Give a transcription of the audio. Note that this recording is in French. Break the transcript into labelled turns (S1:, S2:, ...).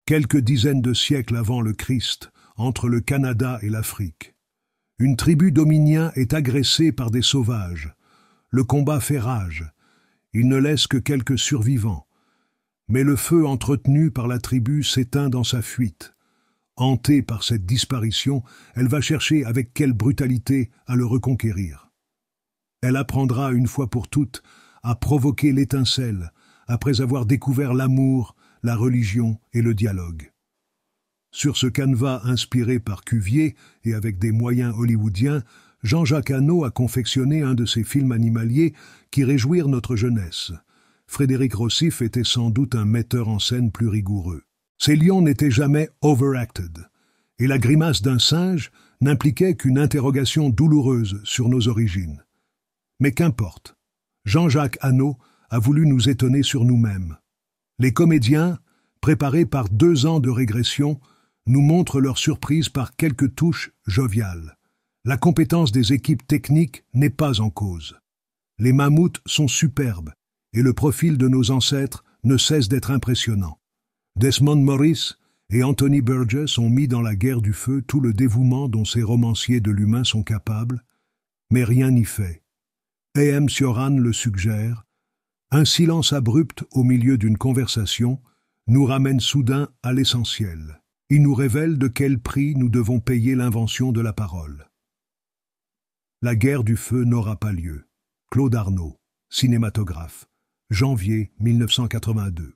S1: quelques dizaines de siècles avant le Christ, entre le Canada et l'Afrique. Une tribu d'Hominien est agressée par des sauvages. Le combat fait rage. Il ne laisse que quelques survivants. Mais le feu entretenu par la tribu s'éteint dans sa fuite. Hantée par cette disparition, elle va chercher avec quelle brutalité à le reconquérir. Elle apprendra une fois pour toutes à provoquer l'étincelle, après avoir découvert l'amour, la religion et le dialogue. Sur ce canevas inspiré par Cuvier et avec des moyens hollywoodiens, Jean-Jacques Hano a confectionné un de ces films animaliers qui réjouirent notre jeunesse. Frédéric Rossif était sans doute un metteur en scène plus rigoureux. Ces lions n'étaient jamais overacted, et la grimace d'un singe n'impliquait qu'une interrogation douloureuse sur nos origines. Mais qu'importe, Jean-Jacques Hano a voulu nous étonner sur nous-mêmes. Les comédiens, préparés par 2 ans de régression, nous montrent leur surprise par quelques touches joviales. La compétence des équipes techniques n'est pas en cause. Les mammouths sont superbes, et le profil de nos ancêtres ne cesse d'être impressionnant. Desmond Morris et Anthony Burgess ont mis dans La Guerre du Feu tout le dévouement dont ces romanciers de l'humain sont capables, mais rien n'y fait. A.M. Cioran le suggère, un silence abrupt au milieu d'une conversation nous ramène soudain à l'essentiel. Il nous révèle de quel prix nous devons payer l'invention de la parole. La Guerre du Feu n'aura pas lieu. Claude Arnault, cinématographe, janvier 1982.